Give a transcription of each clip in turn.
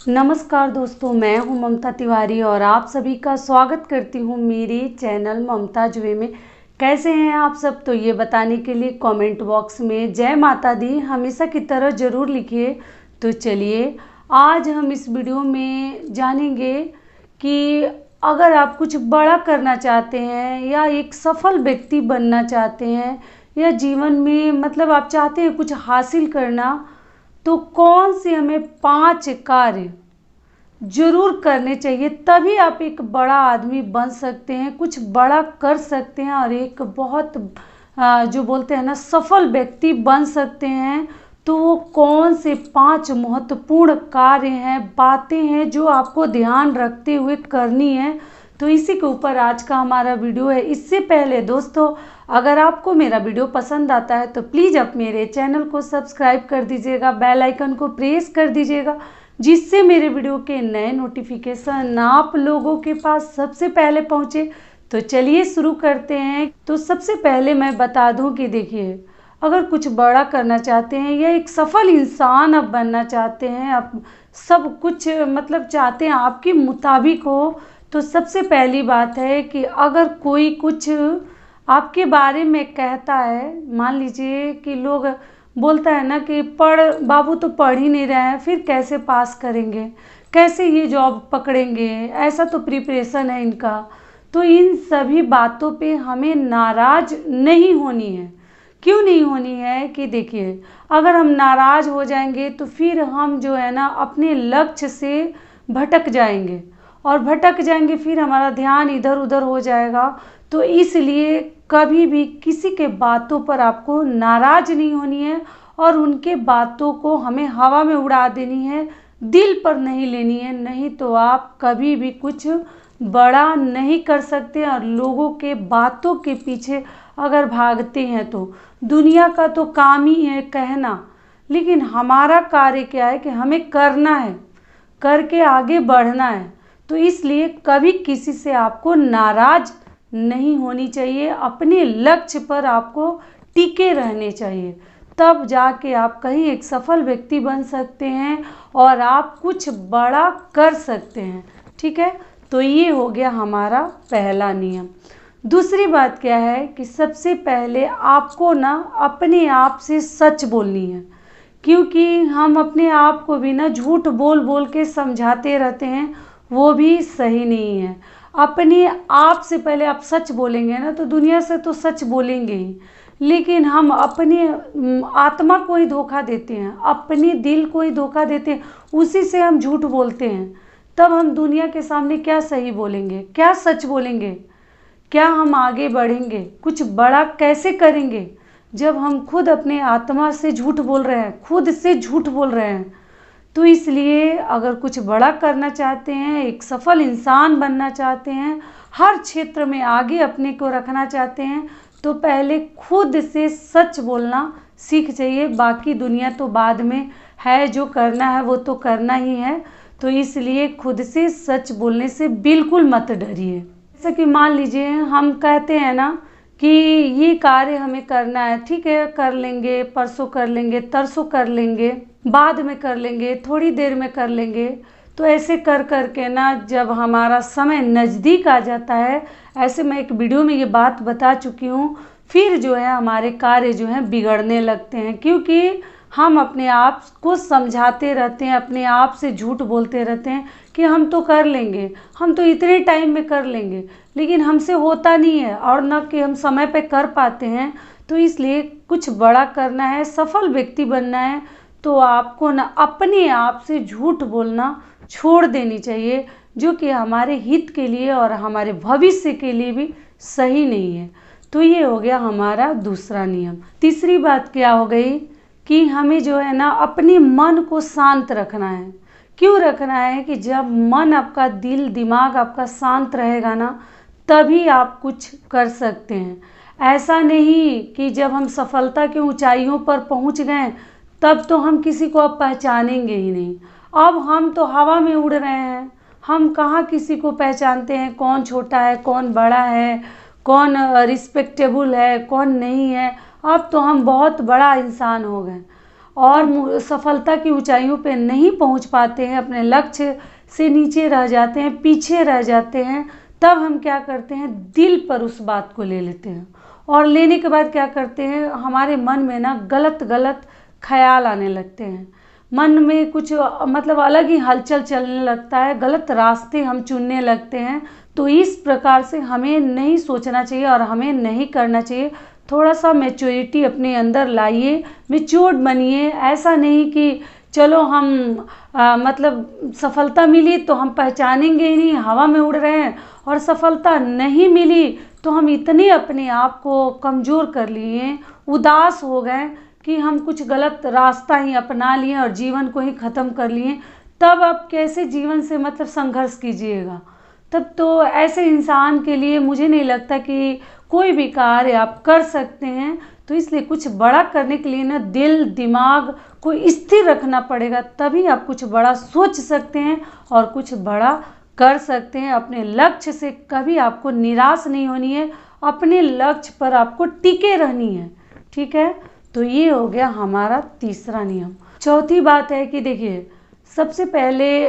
नमस्कार दोस्तों, मैं हूं ममता तिवारी और आप सभी का स्वागत करती हूं मेरे चैनल ममता जुए में। कैसे हैं आप सब? तो ये बताने के लिए कमेंट बॉक्स में जय माता दी हमेशा की तरह ज़रूर लिखिए। तो चलिए आज हम इस वीडियो में जानेंगे कि अगर आप कुछ बड़ा करना चाहते हैं या एक सफल व्यक्ति बनना चाहते हैं या जीवन में मतलब आप चाहते हैं कुछ हासिल करना, तो कौन से हमें 5 कार्य जरूर करने चाहिए, तभी आप एक बड़ा आदमी बन सकते हैं, कुछ बड़ा कर सकते हैं और एक बहुत जो बोलते हैं ना सफल व्यक्ति बन सकते हैं। तो वो कौन से 5 महत्वपूर्ण कार्य हैं, बातें हैं जो आपको ध्यान रखते हुए करनी है, तो इसी के ऊपर आज का हमारा वीडियो है। इससे पहले दोस्तों, अगर आपको मेरा वीडियो पसंद आता है तो प्लीज़ आप मेरे चैनल को सब्सक्राइब कर दीजिएगा, बेल आइकन को प्रेस कर दीजिएगा, जिससे मेरे वीडियो के नए नोटिफिकेशन आप लोगों के पास सबसे पहले पहुंचे। तो चलिए शुरू करते हैं। तो सबसे पहले मैं बता दूं कि देखिए, अगर कुछ बड़ा करना चाहते हैं या एक सफल इंसान आप बनना चाहते हैं, आप सब कुछ मतलब चाहते हैं आपके मुताबिक हो, तो सबसे पहली बात है कि अगर कोई कुछ आपके बारे में कहता है, मान लीजिए कि लोग बोलता है ना कि बाबू तो पढ़ ही नहीं रहे हैं, फिर कैसे पास करेंगे, कैसे ये जॉब पकड़ेंगे, ऐसा तो प्रिपरेशन है इनका। तो इन सभी बातों पे हमें नाराज नहीं होनी है। क्यों नहीं होनी है कि देखिए, अगर हम नाराज हो जाएंगे तो फिर हम जो है ना अपने लक्ष्य से भटक जाएंगे और भटक जाएंगे, फिर हमारा ध्यान इधर उधर हो जाएगा। तो इसलिए कभी भी किसी के बातों पर आपको नाराज नहीं होनी है और उनके बातों को हमें हवा में उड़ा देनी है, दिल पर नहीं लेनी है। नहीं तो आप कभी भी कुछ बड़ा नहीं कर सकते। और लोगों के बातों के पीछे अगर भागते हैं तो दुनिया का तो काम ही है कहना, लेकिन हमारा कार्य क्या है कि हमें करना है, करके आगे बढ़ना है। तो इसलिए कभी किसी से आपको नाराज नहीं होनी चाहिए, अपने लक्ष्य पर आपको टिके रहने चाहिए, तब जाके आप कहीं एक सफल व्यक्ति बन सकते हैं और आप कुछ बड़ा कर सकते हैं। ठीक है, तो ये हो गया हमारा पहला नियम। दूसरी बात क्या है कि सबसे पहले आपको ना अपने आप से सच बोलनी है, क्योंकि हम अपने आप को भी ना झूठ बोल बोल के समझाते रहते हैं, वो भी सही नहीं है। अपने आप से पहले आप सच बोलेंगे ना, तो दुनिया से तो सच बोलेंगे ही, लेकिन हम अपनी आत्मा को ही धोखा देते हैं, अपने दिल को ही धोखा देते हैं, उसी से हम झूठ बोलते हैं। तब हम दुनिया के सामने क्या सही बोलेंगे, क्या सच बोलेंगे, क्या हम आगे बढ़ेंगे, कुछ बड़ा कैसे करेंगे जब हम खुद अपने आत्मा से झूठ बोल रहे हैं, खुद से झूठ बोल रहे हैं। तो इसलिए अगर कुछ बड़ा करना चाहते हैं, एक सफल इंसान बनना चाहते हैं, हर क्षेत्र में आगे अपने को रखना चाहते हैं, तो पहले खुद से सच बोलना सीख जाइए। बाकी दुनिया तो बाद में है, जो करना है वो तो करना ही है। तो इसलिए खुद से सच बोलने से बिल्कुल मत डरिए। जैसे कि मान लीजिए हम कहते हैं ना कि ये कार्य हमें करना है, ठीक है कर लेंगे, परसों कर लेंगे, तरसों कर लेंगे, बाद में कर लेंगे, थोड़ी देर में कर लेंगे। तो ऐसे कर कर के ना जब हमारा समय नज़दीक आ जाता है, ऐसे मैं एक वीडियो में ये बात बता चुकी हूँ, फिर जो है हमारे कार्य जो हैं बिगड़ने लगते हैं, क्योंकि हम अपने आप को समझाते रहते हैं, अपने आप से झूठ बोलते रहते हैं कि हम तो कर लेंगे, हम तो इतने टाइम में कर लेंगे, लेकिन हमसे होता नहीं है और न कि हम समय पे कर पाते हैं। तो इसलिए कुछ बड़ा करना है, सफल व्यक्ति बनना है, तो आपको ना अपने आप से झूठ बोलना छोड़ देनी चाहिए, जो कि हमारे हित के लिए और हमारे भविष्य के लिए भी सही नहीं है। तो ये हो गया हमारा दूसरा नियम। तीसरी बात क्या हो गई कि हमें जो है ना अपने मन को शांत रखना है। क्यों रखना है कि जब मन आपका, दिल दिमाग आपका शांत रहेगा ना, तभी आप कुछ कर सकते हैं। ऐसा नहीं कि जब हम सफलता की ऊंचाइयों पर पहुंच गए तब तो हम किसी को अब पहचानेंगे ही नहीं। अब हम तो हवा में उड़ रहे हैं, हम कहाँ किसी को पहचानते हैं, कौन छोटा है, कौन बड़ा है, कौन रिस्पेक्टेबल है, कौन नहीं है। अब तो हम बहुत बड़ा इंसान हो गए और सफलता की ऊंचाइयों पे नहीं पहुंच पाते हैं, अपने लक्ष्य से नीचे रह जाते हैं, पीछे रह जाते हैं, तब हम क्या करते हैं, दिल पर उस बात को ले लेते हैं। और लेने के बाद क्या करते हैं, हमारे मन में ना गलत गलत ख्याल आने लगते हैं, मन में कुछ मतलब अलग ही हलचल चलने लगता है, गलत रास्ते हम चुनने लगते हैं। तो इस प्रकार से हमें नहीं सोचना चाहिए और हमें नहीं करना चाहिए। थोड़ा सा मैच्योरिटी अपने अंदर लाइए, मैच्योर्ड बनिए। ऐसा नहीं कि चलो हम मतलब सफलता मिली तो हम पहचानेंगे ही नहीं, हवा में उड़ रहे हैं, और सफलता नहीं मिली तो हम इतने अपने आप को कमज़ोर कर लिए, उदास हो गए कि हम कुछ गलत रास्ता ही अपना लिए और जीवन को ही ख़त्म कर लिए। तब आप कैसे जीवन से मतलब संघर्ष कीजिएगा? तब तो ऐसे इंसान के लिए मुझे नहीं लगता कि कोई भी कार्य आप कर सकते हैं। तो इसलिए कुछ बड़ा करने के लिए ना दिल दिमाग को स्थिर रखना पड़ेगा, तभी आप कुछ बड़ा सोच सकते हैं और कुछ बड़ा कर सकते हैं। अपने लक्ष्य से कभी आपको निराश नहीं होनी है, अपने लक्ष्य पर आपको टिके रहनी है। ठीक है, तो ये हो गया हमारा तीसरा नियम। चौथी बात है कि देखिए, सबसे पहले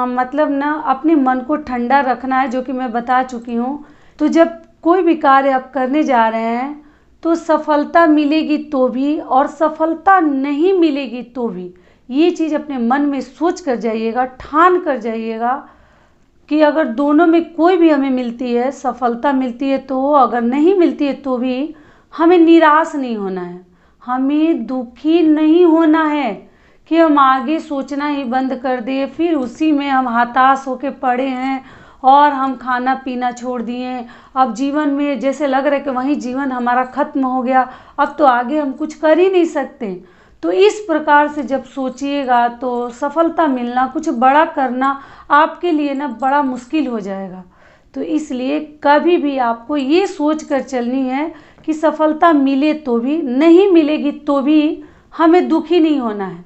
मतलब ना अपने मन को ठंडा रखना है, जो कि मैं बता चुकी हूँ। तो जब कोई भी कार्य आप करने जा रहे हैं तो सफलता मिलेगी तो भी और सफलता नहीं मिलेगी तो भी, ये चीज़ अपने मन में सोच कर जाइएगा, ठान कर जाइएगा कि अगर दोनों में कोई भी हमें मिलती है, सफलता मिलती है तो, अगर नहीं मिलती है तो भी हमें निराश नहीं होना है, हमें दुखी नहीं होना है कि हम आगे सोचना ही बंद कर दिए, फिर उसी में हम हताश होके पड़े हैं और हम खाना पीना छोड़ दिए। अब जीवन में जैसे लग रहा है कि वहीं जीवन हमारा ख़त्म हो गया, अब तो आगे हम कुछ कर ही नहीं सकते। तो इस प्रकार से जब सोचिएगा तो सफलता मिलना, कुछ बड़ा करना आपके लिए ना बड़ा मुश्किल हो जाएगा। तो इसलिए कभी भी आपको ये सोच कर चलनी है कि सफलता मिले तो भी, नहीं मिलेगी तो भी हमें दुखी नहीं होना है।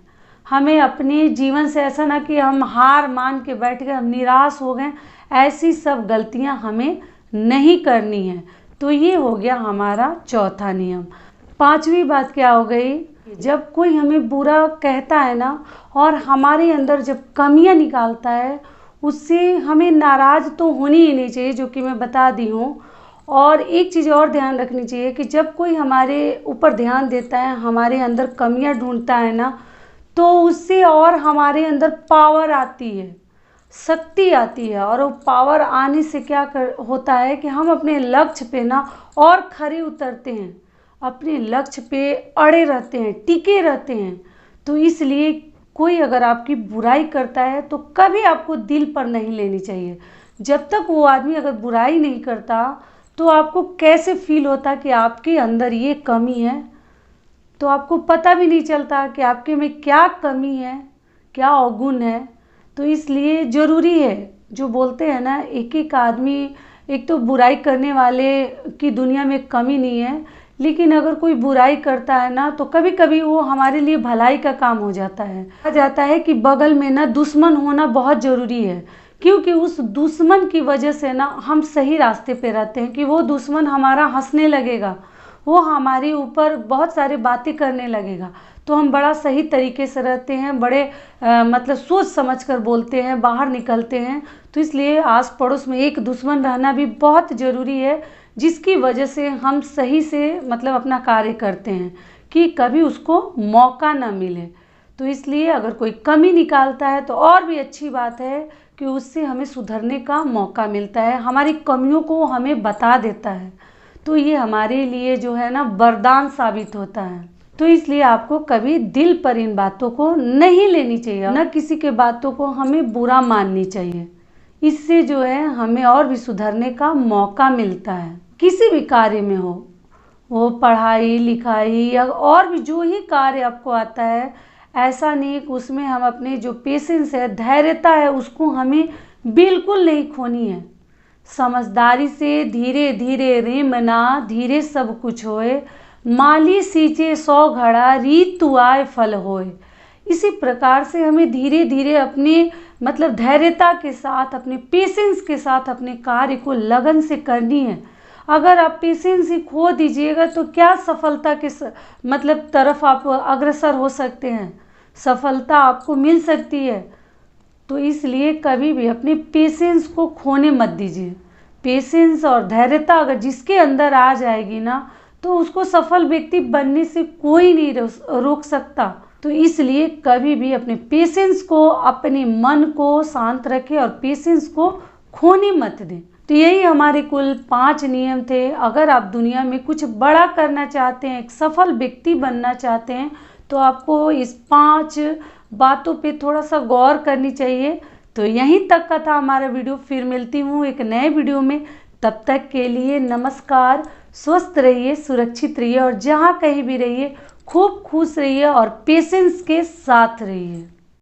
हमें अपने जीवन से ऐसा ना कि हम हार मान के बैठ गए, हम निराश हो गए, ऐसी सब गलतियां हमें नहीं करनी है। तो ये हो गया हमारा चौथा नियम। पांचवी बात क्या हो गई, जब कोई हमें बुरा कहता है ना और हमारे अंदर जब कमियां निकालता है, उससे हमें नाराज़ तो होनी ही नहीं चाहिए, जो कि मैं बता दी हूँ। और एक चीज़ और ध्यान रखनी चाहिए कि जब कोई हमारे ऊपर ध्यान देता है, हमारे अंदर कमियां ढूंढता है ना, तो उससे और हमारे अंदर पावर आती है, शक्ति आती है। और वो पावर आने से क्या होता है कि हम अपने लक्ष्य पे ना और खरे उतरते हैं, अपने लक्ष्य पे अड़े रहते हैं, टिके रहते हैं। तो इसलिए कोई अगर आपकी बुराई करता है तो कभी आपको दिल पर नहीं लेनी चाहिए। जब तक वो आदमी अगर बुराई नहीं करता तो आपको कैसे फील होता कि आपके अंदर ये कमी है, तो आपको पता भी नहीं चलता कि आपके में क्या कमी है, क्या अवगुण है। तो इसलिए ज़रूरी है, जो बोलते हैं ना, एक एक आदमी, एक तो बुराई करने वाले की दुनिया में कमी नहीं है, लेकिन अगर कोई बुराई करता है ना तो कभी कभी वो हमारे लिए भलाई का काम हो जाता है। कहा जाता है कि बगल में ना दुश्मन होना बहुत ज़रूरी है, क्योंकि उस दुश्मन की वजह से ना हम सही रास्ते पे रहते हैं। कि वो दुश्मन हमारा हंसने लगेगा, वो हमारे ऊपर बहुत सारी बातें करने लगेगा, तो हम बड़ा सही तरीके से रहते हैं, बड़े मतलब सोच समझ कर बोलते हैं, बाहर निकलते हैं। तो इसलिए आस पड़ोस में एक दुश्मन रहना भी बहुत ज़रूरी है, जिसकी वजह से हम सही से मतलब अपना कार्य करते हैं, कि कभी उसको मौका ना मिले। तो इसलिए अगर कोई कमी निकालता है तो और भी अच्छी बात है कि उससे हमें सुधरने का मौका मिलता है, हमारी कमियों को हमें बता देता है। तो ये हमारे लिए जो है ना वरदान साबित होता है। तो इसलिए आपको कभी दिल पर इन बातों को नहीं लेनी चाहिए, ना किसी के बातों को हमें बुरा माननी चाहिए। इससे जो है हमें और भी सुधरने का मौका मिलता है। किसी भी कार्य में हो, वो पढ़ाई लिखाई या और भी जो ही कार्य आपको आता है, ऐसा नहीं कि उसमें हम अपने जो पेशेंस है, धैर्यता है, उसको हमें बिल्कुल नहीं खोनी है। समझदारी से धीरे धीरे रेमना, धीरे सब कुछ होए, माली सींचे 100 घड़ा, रीतु आए फल होए। इसी प्रकार से हमें धीरे धीरे अपने मतलब धैर्यता के साथ, अपने पेशेंस के साथ अपने कार्य को लगन से करनी है। अगर आप पेशेंस ही खो दीजिएगा तो क्या सफलता के मतलब तरफ आप अग्रसर हो सकते हैं, सफलता आपको मिल सकती है। तो इसलिए कभी भी अपने पेशेंस को खोने मत दीजिए। पेशेंस और धैर्यता अगर जिसके अंदर आ जाएगी ना, तो उसको सफल व्यक्ति बनने से कोई नहीं रोक सकता। तो इसलिए कभी भी अपने पेशेंस को, अपने मन को शांत रखें और पेशेंस को खोने मत दें। तो यही हमारे कुल 5 नियम थे। अगर आप दुनिया में कुछ बड़ा करना चाहते हैं, एक सफल व्यक्ति बनना चाहते हैं, तो आपको इस 5 बातों पे थोड़ा सा गौर करनी चाहिए। तो यहीं तक का था हमारा वीडियो। फिर मिलती हूँ एक नए वीडियो में। तब तक के लिए नमस्कार। स्वस्थ रहिए, सुरक्षित रहिए और जहाँ कहीं भी रहिए खूब खुश रहिए और पेशेंस के साथ रहिए।